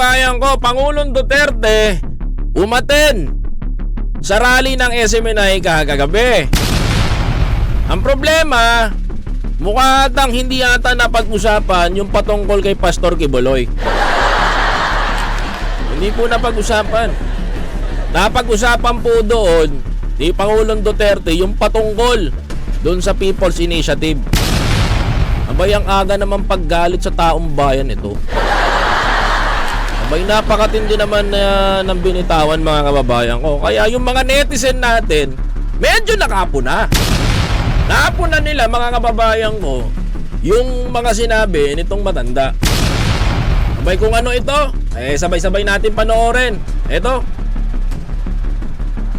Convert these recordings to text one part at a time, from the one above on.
kababayan ko, Pangulong Duterte umaten sa rally ng SMNI kagabi. Ang problema, mukha atang hindi ata napag-usapan yung patungkol kay Pastor Kibuloy. Hindi po napag-usapan. Napag-usapan po doon ni Pangulong Duterte yung patungkol doon sa People's Initiative. Abay, ang aga naman paggalit sa taong bayan ito. Abay, napakatindi naman ng binitawan, mga kababayan ko. Kaya yung mga netizen natin, medyo nakapuna. Napuna nila, mga kababayan ko, yung mga sinabi nitong matanda. Abay, kung ano ito, sabay-sabay natin panoorin. Ito.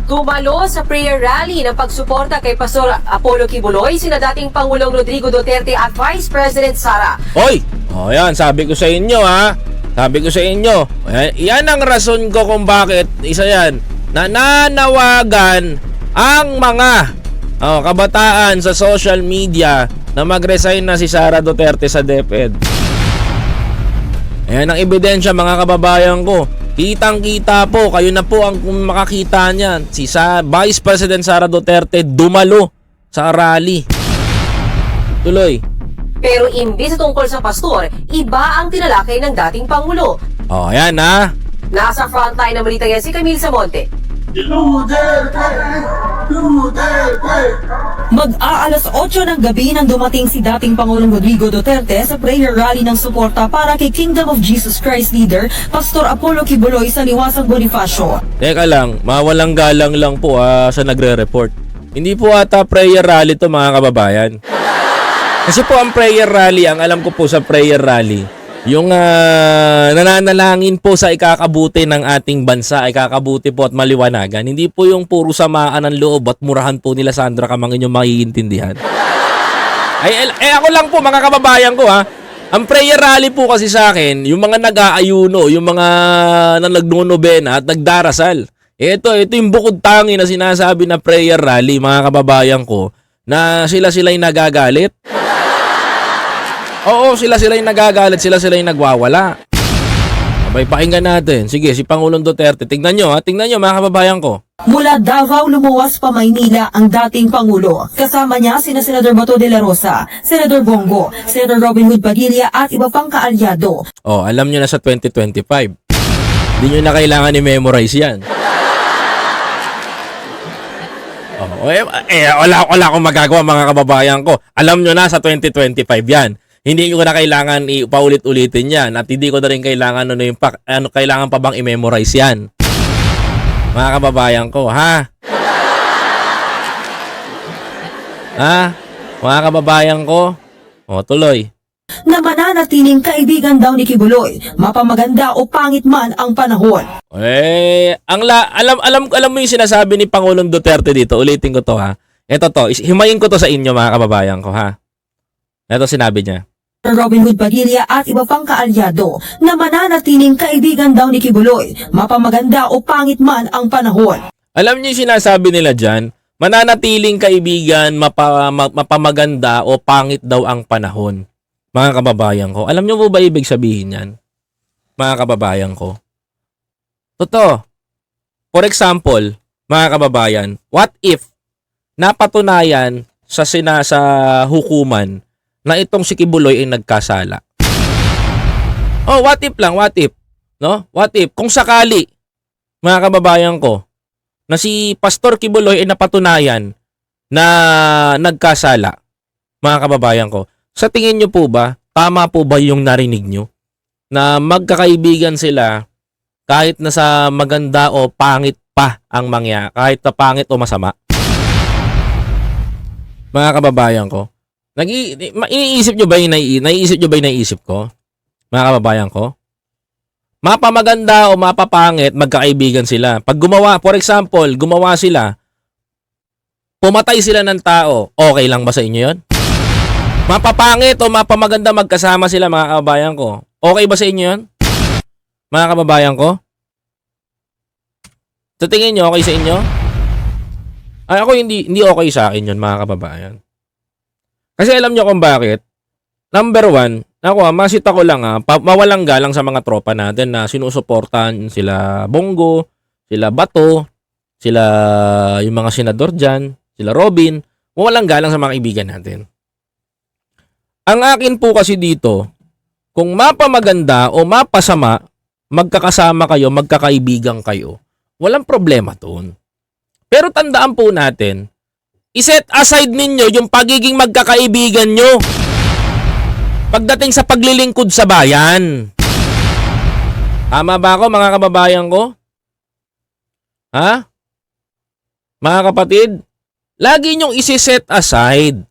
Tumalo sa prayer rally ng pagsuporta kay Pastor Apollo Kibuloy sina dating Pangulong Rodrigo Duterte at Vice President Sara. Hoy! O yan, sabi ko sa inyo ha. Sabi ko sa inyo. Yan ang rason ko kung bakit isa yan. Nananawagan ang mga kabataan sa social media na mag-resign na si Sara Duterte sa DepEd. Ayan ang ebidensya, mga kababayan ko. Kitang-kita po, kayo na po ang makakita niyan. Si Vice President Sara Duterte dumalo sa rally. Tuloy. Pero imbis tungkol sa pastor, iba ang tinalakay ng dating Pangulo. O, ayan ha. Nasa frontline ng balita yan si Camille Samonte. Duterte! Duterte! Mag-aalas 8 ng gabi nang dumating si dating Pangulong Rodrigo Duterte sa prayer rally ng suporta para kay Kingdom of Jesus Christ leader Pastor Apollo Kibuloy sa Liwasang Bonifacio. Teka lang, mawalang galang lang po sa nagre-report. Hindi po ata prayer rally to, mga kababayan. Kasi po ang prayer rally, ang alam ko po sa prayer rally, yung nananalangin po sa ikakabuti ng ating bansa, ikakabuti po at maliwanagan. Hindi po yung puro samaan ng loob at murahan po nila Sandra Camangin yung maiintindihan. Ako lang po, mga kababayan ko ha. Ang prayer rally po kasi sa akin, yung mga nag-aayuno, yung mga nagnonobena at nagdarasal. Ito yung bukod tangi na sinasabi na prayer rally, mga kababayan ko, na sila-sila'y nagagalit. Oo, sila-sila'y nagagalit, sila-sila'y nagwawala. Abay, pakinggan natin. Sige, si Pangulong Duterte. Tingnan nyo, mga kababayan ko. Mula Davao lumuwas pa Maynila ang dating Pangulo. Kasama niya sina Senador Bato de la Rosa, Senador Bongo, Senador Robin Hood Padilla at iba pang kaalyado. Oh, alam nyo na sa 2025. Hindi nyo na kailangan i-memorize yan. Wala akong magagawa, mga kababayan ko. Alam nyo na sa 2025 yan. Hindi ko na kailangan ipaulit-ulitin yan at hindi ko na rin kailangan kailangan pa bang i-memorize yan. Mga kababayan ko, ha? Ha? Mga kababayan ko? O, tuloy. Na mananatiling kaibigan daw ni Kibuloy, mapamaganda o pangit man ang panahon. Alam mo yung sinasabi ni Pangulong Duterte dito. Ulitin ko to, ha. Ito to, himayin ko to sa inyo, mga kababayan ko, ha. Ito sinabi niya. Robin Hood Padilla at iba pang kaalyado na mananatiling kaibigan daw ni Kibuloy, mapamaganda o pangit man ang panahon. Alam niyo yung sinasabi nila dyan, mananatiling kaibigan, mapamaganda o pangit daw ang panahon. Mga kababayan ko, alam niyo po ba ibig sabihin yan? Mga kababayan ko. Totoo. For example, mga kababayan, what if napatunayan sa hukuman na itong si Kibuloy ay nagkasala? Oh, what if lang, what if? No? What if? Kung sakali, mga kababayan ko, na si Pastor Kibuloy ay napatunayan na nagkasala, mga kababayan ko, sa tingin nyo po ba, tama po ba yung narinig nyo? Na magkakaibigan sila kahit na sa maganda o pangit pa ang mangyari, kahit na pangit o masama? Mga kababayan ko, iniisip nyo ba yung naiisip ko? Mga kababayan ko? Mapamaganda o mapapangit, magkakaibigan sila. Pag gumawa, for example, sila, pumatay sila ng tao, okay lang ba sa inyo yun? Mapapangit o mapamaganda magkasama sila, mga kababayan ko, okay ba sa inyo yun? Mga kababayan ko? Sa tingin nyo, okay sa inyo? Ay, ako hindi okay sa akin yun, mga kababayan. Kasi alam nyo kung bakit. Number one, masita ko lang mawalang galang sa mga tropa natin na sinusuportahan sila Bongo, sila Bato, sila yung mga senador dyan, sila Robin, mawalang galang sa mga kaibigan natin. Ang akin po kasi dito, kung mapamaganda o mapasama, magkakasama kayo, magkakaibigan kayo, walang problema doon. Pero tandaan po natin, iset aside ninyo yung pagiging magkakaibigan nyo pagdating sa paglilingkod sa bayan. Tama ba ako, mga kababayan ko? Ha? Mga kapatid, lagi nyong isi-set aside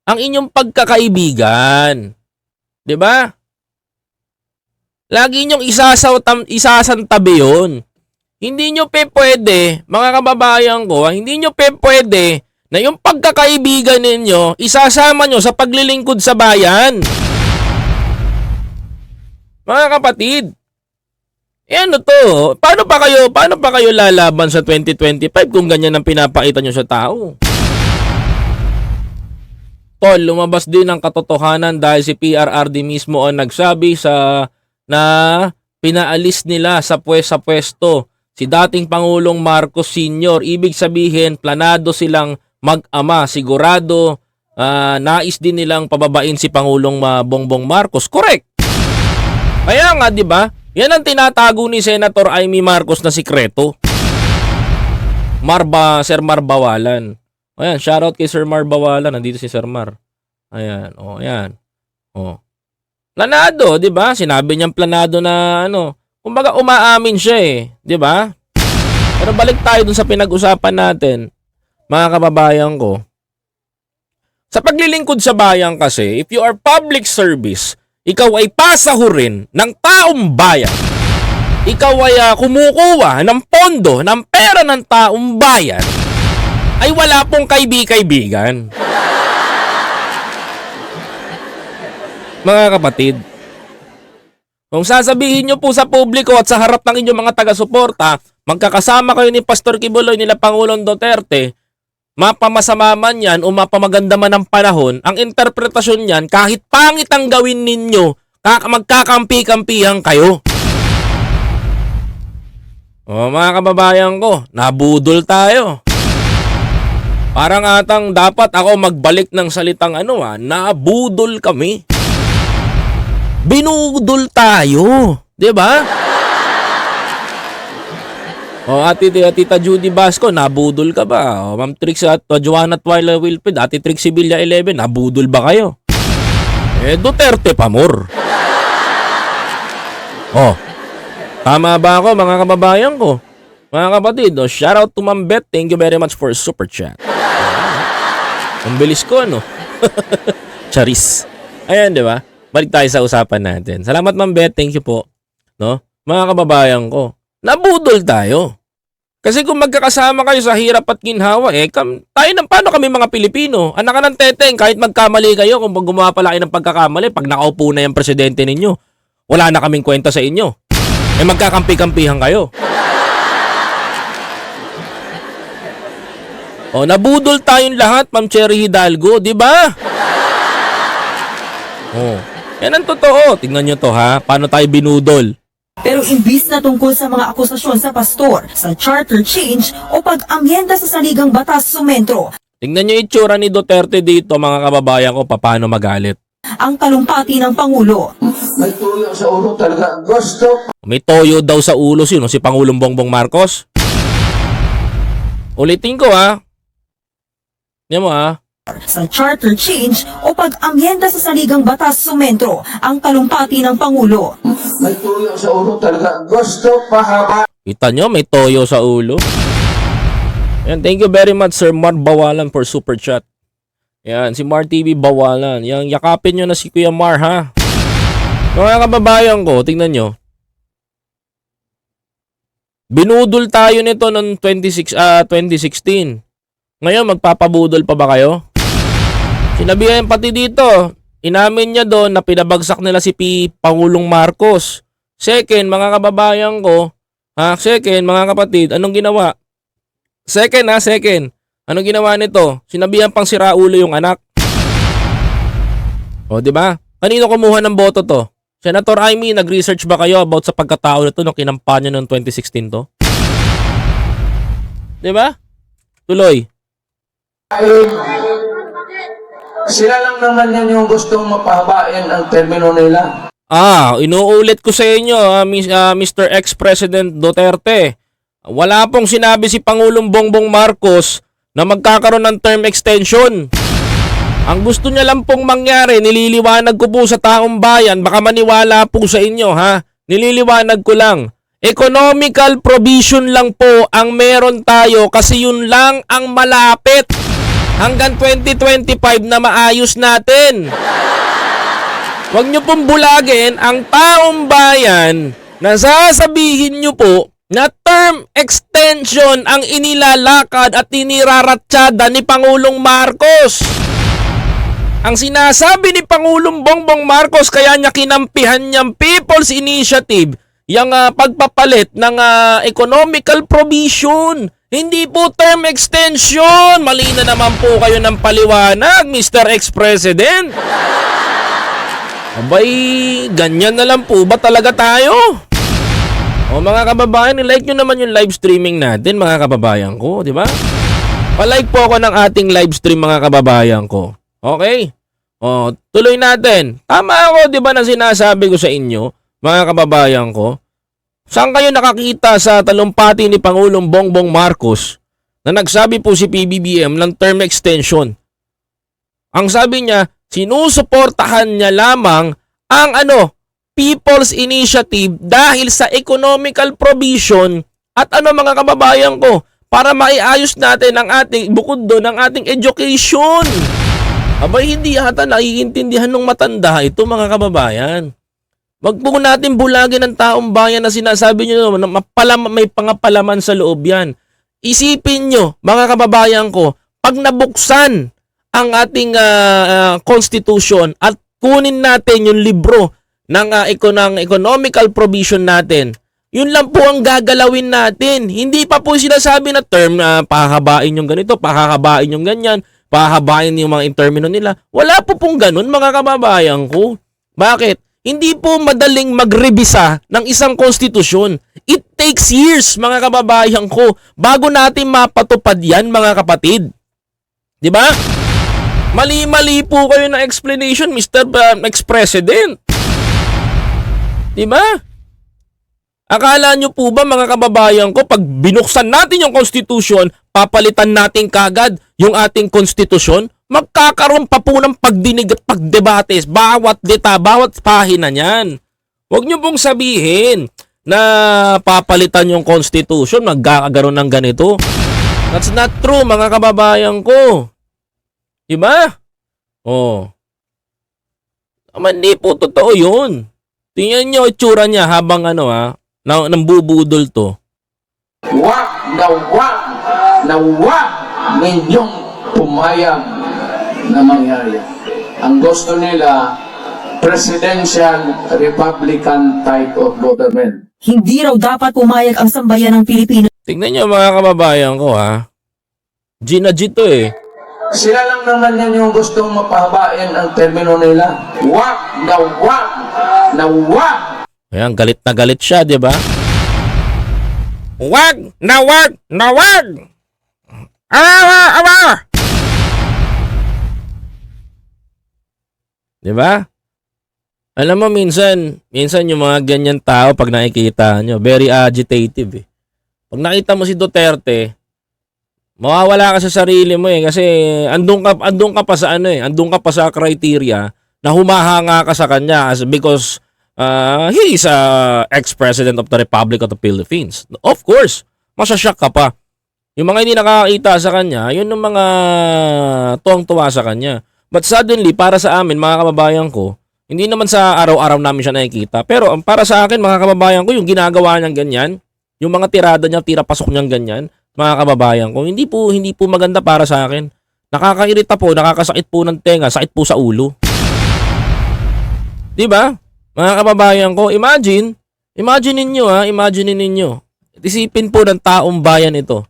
ang inyong pagkakaibigan. 'Di ba? Lagi nyong isasantabi yun. Hindi nyo pwede, mga kababayan ko, hindi nyo pwede na yung pagkakaibigan ninyo, isasama nyo sa paglilingkod sa bayan. Mga kapatid, ano to? Paano pa kayo lalaban sa 2025 kung ganyan ang pinapakita nyo sa tao? Tol, lumabas din ang katotohanan dahil si PRRD mismo ang nagsabi na pinaalis nila sa pwesto si dating Pangulong Marcos Sr. Ibig sabihin, planado silang mag-ama. Sigurado, nais din nilang pababain si Pangulong Bongbong Marcos. Correct. Kaya nga, di ba? Yan ang tinatago ni Senator Amy Marcos na sikreto. Sir Mar Bawalan. Ayan, shoutout kay Sir Mar Bawalan. Nandito si Sir Mar. Ayan, ayan. Planado, 'di ba? Sinabi niyang planado na kumbaga umaamin siya di ba? Pero balik tayo dun sa pinag-usapan natin, mga kababayan ko. Sa paglilingkod sa bayan kasi, if you are public service, ikaw ay pasahurin ng taong bayan. Ikaw ay kumukuha ng pondo, ng pera ng taong bayan, ay wala pong kaibigan. Mga kapatid, kung sasabihin nyo po sa publiko at sa harap ng inyong mga taga-suporta, magkakasama kayo ni Pastor Kibuloy, nila Pangulong Duterte, mapamasama man yan o mapamaganda man ang panahon, ang interpretasyon yan, kahit pangit ang gawin ninyo, magkakampi-kampihan kayo. Mga kababayan ko, nabudol tayo. Parang atang dapat ako magbalik ng salitang nabudol kami. Binudol tayo, 'di ba? Tita Judy Basco, nabudol ka ba? Ma'am Trix at Joanna Twyla Wilfred, Ate Trix Sevilla 11, nabudol ba kayo? Duterte pa more. Tama ba ako, mga kababayan ko? Mga kapatid, shout out to Ma'am Beth. Thank you very much for super chat. Ang bilis ko, Charis. Ayan, 'di ba? Balik tayo sa usapan natin. Salamat, Ma'am Beth. Thank you po. Mga kababayan ko, nabudol tayo. Kasi kung magkakasama kayo sa hirap at ginhawa, paano kami mga Pilipino? Anak ka ng teteng, kahit magkamali kayo, kung gumawa pala kayo ng pagkakamali, pag nakaupo na yung presidente ninyo, wala na kaming kwenta sa inyo. Magkakampi-kampihan kayo. Nabudol tayong lahat, Ma'am Cherry Hidalgo, di ba? Yan ang totoo. Tingnan nyo to paano tayo binudol. Pero imbis na tungkol sa mga akusasyon sa pastor, sa charter change o pag-amyenda sa saligang batas sumentro, tingnan nyo itsura ni Duterte dito, mga kababayan ko, paano magalit. Ang talumpati ng Pangulo. May tuyo sa ulo talaga. Gusto. May toyo daw sa ulo si Pangulong Bongbong Marcos. Ulitin ko Yan mo Sa charter change o pag-amyenda sa saligang batas sumentro, ang talumpati ng Pangulo. May tuyo sa ulo talaga. Gusto pahaba. Kita nyo, may toyo sa ulo. Yan, thank you very much, Sir Mar Bawalan, for super chat. Yan, si Mar TV Bawalan. Yan, yakapin nyo na si Kuya Mar, Mga kababayan ko, tingnan nyo. Binudol tayo nito noong 2016. Ngayon, magpapabudol pa ba kayo? Sinabihan pati dito, inamin niya doon na pinabagsak nila si Pangulong Marcos. Second, mga kababayan ko, mga kapatid, anong ginawa? Second. Anong ginawa nito? Sinabihan pang siraulo yung anak. Di ba? Kanino kumuha ng boto to? Senator Amy, nag-research ba kayo about sa pagkatao nito nung kinampanya noong 2016 to? Diba? Tuloy. Ay, sila lang naman yan yung gustong mapahabain ang termino nila. Inuulit ko sa inyo, Mr. Ex-President Duterte. Wala pong sinabi si Pangulong Bongbong Marcos na magkakaroon ng term extension. Ang gusto niya lang pong mangyari, nililiwanag ko po sa taong bayan, baka maniwala po sa inyo ha. Nililiwanag ko lang. Economical provision lang po ang meron tayo kasi yun lang ang malapit. Hanggang 2025 na maayos natin. Huwag niyo pong bulagin ang taong bayan na sasabihin niyo po na term extension ang inilalakad at iniraratsyada ni Pangulong Marcos. Ang sinasabi ni Pangulong Bongbong Marcos kaya niya kinampihan niyang People's Initiative, yung pagpapalit ng economical provision. Hindi po term extension. Mali na naman po kayo ng paliwanag, Mr. Ex-President. Abay, ganyan na lang po ba talaga tayo? O mga kababayan, like nyo naman yung live streaming natin, mga kababayan ko, di ba? Pa-like po ako ng ating live stream, mga kababayan ko. Okay? O, tuloy natin. Tama ako, di ba, na sinasabi ko sa inyo, mga kababayan ko? Saan kayo nakakita sa talumpati ni Pangulong Bongbong Marcos na nagsabi po si PBBM ng term extension? Ang sabi niya, sinusuportahan niya lamang ang People's Initiative dahil sa economical provision at mga kababayan ko para maiayos natin ang ating bukod doon ang ating education. Abay, hindi yata naiintindihan ng matanda ito, mga kababayan. Wag po natin bulagin ang taong bayan na sinasabi nyo na may pangapalaman sa loob yan. Isipin nyo, mga kababayan ko, pag nabuksan ang ating constitution at kunin natin yung libro ng economical provision natin, yun lang po ang gagalawin natin. Hindi pa po sinasabi na term na pahabain yung ganito, pahabain yung ganyan, pahabain yung mga termino nila. Wala po pong ganun, mga kababayan ko. Bakit? Hindi po madaling magrebisa ng isang konstitusyon. It takes years, mga kababayan ko, bago natin mapatupad yan, mga kapatid. Di ba? Mali-mali po kayo na explanation, Mr. Ex-President. Di ba? Akala nyo po ba, mga kababayan ko, pag binuksan natin yung konstitusyon, papalitan natin kagad yung ating konstitusyon? Magkakaroon pa po ng pagdinig at pagdebate bawat bawat pahina niyan. Huwag nyo pong sabihin na papalitan yung constitution, magkakaroon ng ganito. That's not true, mga kababayan ko. Diba? Hindi po totoo yun. Tingnan nyo itsura niya habang nambubudol to. Wag na wag ninyong pumayag na mangyari. Ang gusto nila, presidential Republican type of government. Hindi raw dapat pumayag ang sambayan ng Pilipino. Tingnan nyo, mga kababayan ko, Gina-G to eh. Sila lang naman yan yung gustong mapahabain ang termino nila. Wag na wag. Ayan, galit na galit siya, di ba? Wag na wag na wag! Awa! Di ba? Alam mo, minsan yung mga ganyan tao, pag nakikita nyo, very agitative eh. Pag nakita mo si Duterte, mawawala ka sa sarili mo eh, kasi andun ka pa sa andun ka pa sa criteria na humahanga ka sa kanya because he is ex-president of the Republic of the Philippines. Of course, masasyak ka pa. Yung mga hindi nakakita sa kanya, yun yung mga tuwang-tuwa sa kanya. But suddenly, para sa amin, mga kababayan ko, hindi naman sa araw-araw namin siya nakikita. Pero para sa akin, mga kababayan ko, yung ginagawa niyang ganyan, yung mga tirada niya, tira-pasok niyang ganyan, mga kababayan ko, hindi po maganda para sa akin. Nakakairita po, nakakasakit po ng tenga, sakit po sa ulo. Di ba? Mga kababayan ko, imagine ninyo. Isipin po ng taong bayan ito,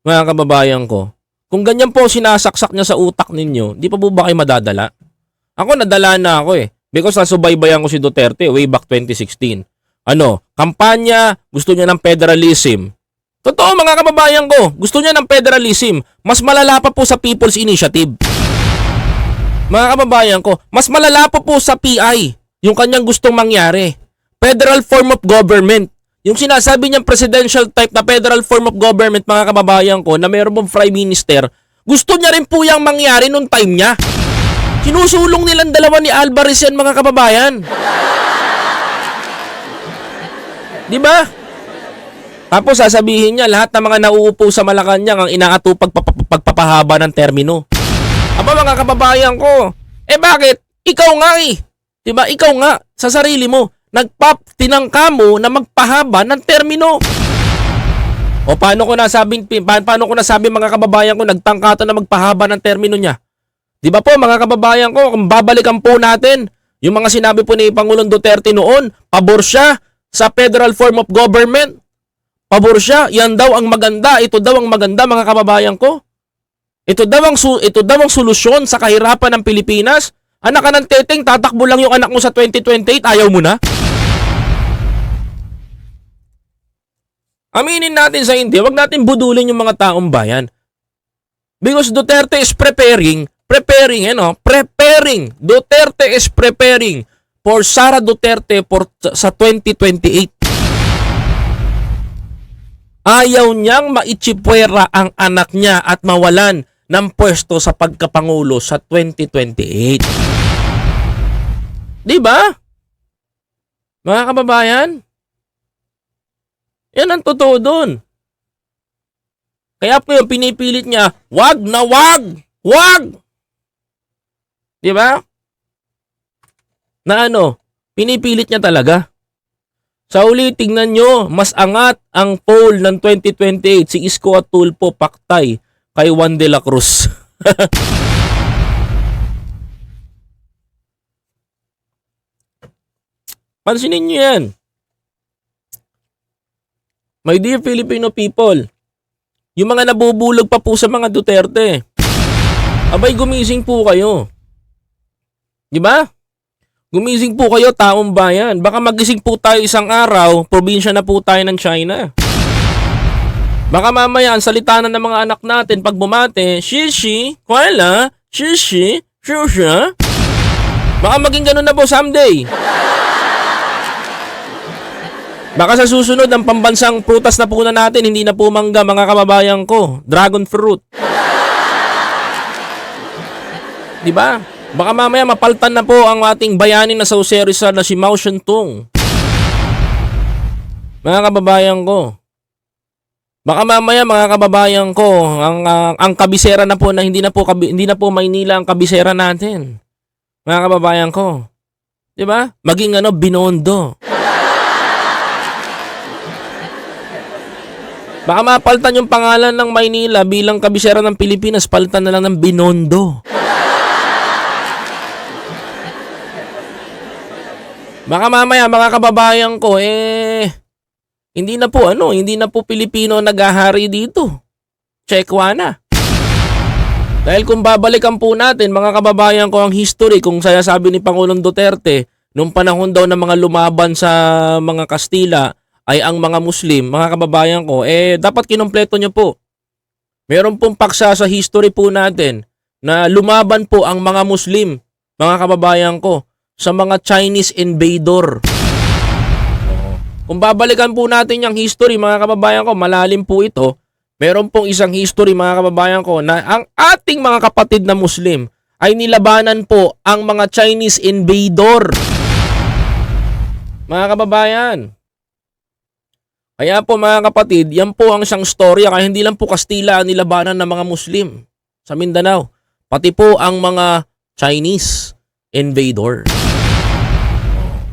mga kababayan ko. Kung ganyan po sinasaksak niya sa utak ninyo, di pa po ba kayo madadala? Ako nadala na ako eh. Because nasubaybayan ko si Duterte way back 2016. Ano, kampanya, gusto niya ng federalism. Totoo mga kababayan ko, gusto niya ng federalism. Mas malala pa po sa People's Initiative. Mga kababayan ko, mas malala pa po sa PI yung kanyang gustong mangyari. Federal form of government. Yung sinasabi niyang presidential type na federal form of government, mga kababayan ko, na mayroon pong prime minister, gusto niya rin po yung mangyari nung time niya. Sinusulong nilang dalawa ni Alvarez yan, mga kababayan. Di ba? Tapos sasabihin niya, lahat ng mga nauupo sa Malacanang ang inaatupag pagpapahaba ng termino. Aba mga kababayan ko, bakit? Ikaw nga Diba? Ikaw nga, sa sarili mo, tinangka mo na magpahaba ng termino. O paano ko nasabi mga kababayan ko, nagtangka to na magpahaba ng termino niya? Diba po mga kababayan ko, kung babalikan po natin, yung mga sinabi po ni Pangulong Duterte noon, pabor siya sa federal form of government. Pabor siya, yan daw ang maganda, ito daw ang maganda mga kababayan ko. Ito daw ang solusyon sa kahirapan ng Pilipinas. Anak ka ng teteng, tatakbo lang yung anak mo sa 2028, ayaw mo na? Aminin natin sa hindi, wag natin budulin yung mga taong bayan. Because Duterte is preparing. Duterte is preparing for Sara Duterte sa 2028. Ayaw niyang maitsipwera ang anak niya at mawalan ng pwesto sa pagkapangulo sa 2028. Di ba? Mga kababayan? Yan ang totoo doon. Kaya po yung pinipilit niya, wag na wag! Wag! Di ba? Na pinipilit niya talaga. Sa uli, tingnan nyo, mas angat ang poll ng 2028 si Isko at Tulfo paktay kay Juan de la Cruz. Pansinin nyo yan. My dear Filipino people, yung mga nabubulog pa po sa mga Duterte, abay gumising po kayo. Di ba? Gumising po kayo, taong bayan. Baka magising po tayo isang araw, probinsya na po tayo ng China. Baka mamaya ang salita na ng mga anak natin pag bumate, shishi, kwela, shishi, shusha. Baka maging ganun na po someday. Baka sa susunod, ang pambansang prutas na po na natin, hindi na po mangga, mga kababayan ko. Dragon fruit. Diba? Baka mamaya mapaltan na po ang ating bayani na Sauce Rizal na si Mao Zedong. Mga kababayan ko. Baka mamaya mga kababayan ko, ang kabisera na po na hindi na po Maynila ang kabisera natin. Mga kababayan ko. 'Di ba? Maging Binondo. Baka mapaltan yung pangalan ng Maynila bilang kabisera ng Pilipinas, palitan na lang ng Binondo. Baka mamaya mga kababayan ko hindi na po Pilipino naghahari dito. Tsekwa na. Dahil kung babalikan po natin mga kababayan ko ang history, kung sabi ni Pangulong Duterte nung panahon daw ng mga lumaban sa mga Kastila ay ang mga Muslim, mga kababayan ko, dapat kinumpleto nyo po. Meron pong paksa sa history po natin na lumaban po ang mga Muslim, mga kababayan ko, sa mga Chinese invader. Kung babalikan po natin yung history, mga kababayan ko, malalim po ito. Meron pong isang history, mga kababayan ko, na ang ating mga kapatid na Muslim ay nilabanan po ang mga Chinese invader. Mga kababayan. Kaya po mga kapatid, yan po ang isang storya. Kaya hindi lang po Kastila ang nilabanan ng mga Muslim sa Mindanao. Pati po ang mga Chinese invader.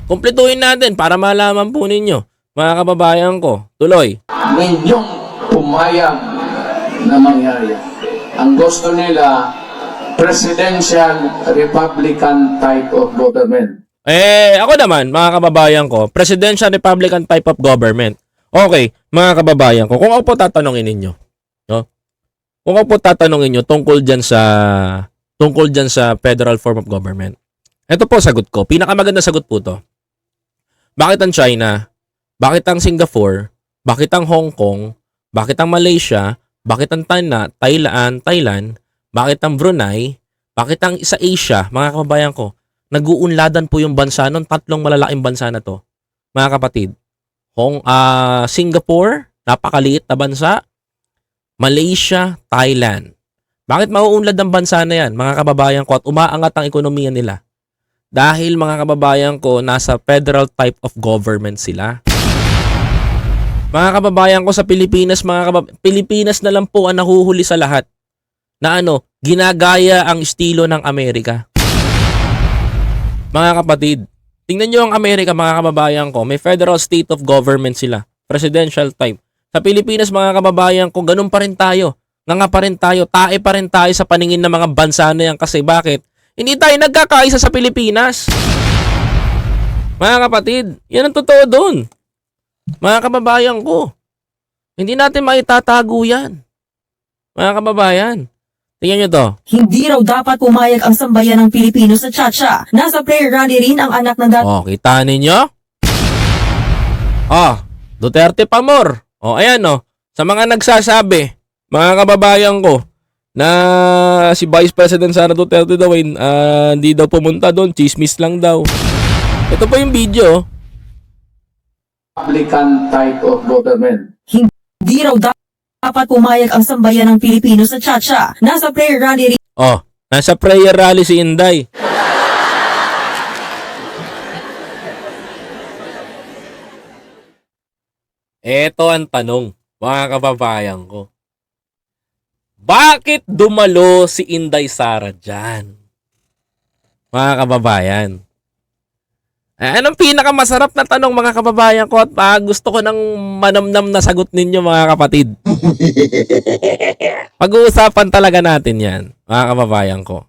Kumpletuhin natin para malaman po ninyo, mga kababayan ko. Tuloy. Ninyong pumayag na mangyari. Ang gusto nila, presidential Republican type of government. Ako naman, mga kababayan ko, presidential Republican type of government. Okay, mga kababayan ko, kung ako po tatanungin ninyo, no? Kung ako po tatanungin niyo tungkol diyan sa federal form of government. Ito po sagot ko. Pinakamaganda sagot po to. Bakit ang China? Bakit ang Singapore? Bakit ang Hong Kong? Bakit ang Malaysia? Bakit ang Thailand? Bakit ang Brunei? Bakit ang sa Asia? Mga kababayan ko, nag-uunladan po yung bansa nun. 3 malalaking bansa na to. Mga kapatid. Singapore, napakaliit na bansa. Malaysia, Thailand. Bakit mauunlad ang bansa na yan, mga kababayan ko, at umaangat ang ekonomiya nila? Dahil, mga kababayan ko, nasa federal type of government sila. Mga kababayan ko sa Pilipinas, Pilipinas na lang po ang nahuhuli sa lahat na ginagaya ang estilo ng Amerika. Mga kapatid, tingnan nyo ang Amerika, mga kababayan ko, may federal state of government sila, presidential type. Sa Pilipinas, mga kababayan ko, ganun pa rin tayo. Nga pa rin tayo, tae pa rin tayo sa paningin ng mga bansa na yan. Kasi bakit? Hindi tayo nagkakaisa sa Pilipinas. Mga kapatid, yan ang totoo doon. Mga kababayan ko, hindi natin maitatago yan. Mga kababayan, tingnan nyo to. Hindi raw dapat pumayag ang sambayan ng Pilipino sa Chacha. Nasa prayer rally rin ang anak ng Kita ninyo? Duterte pa more. Ayan sa mga nagsasabi, mga kababayan ko, na si Vice President Sara Duterte daw hindi daw pumunta doon, chismis lang daw. Ito po yung video. Republican type of government. Hindi raw dapat pumayag ang sambayan ng Pilipino sa Chacha. Nasa prayer rally rin Nasa prayer rally si Inday. Ito ang tanong, mga kababayan ko. Bakit dumalo si Inday Sara dyan? Mga kababayan. Anong pinakamasarap na tanong, mga kababayan ko, at gusto ko ng manamnam na sagot ninyo, mga kapatid. Pag-uusapan talaga natin yan, mga kababayan ko.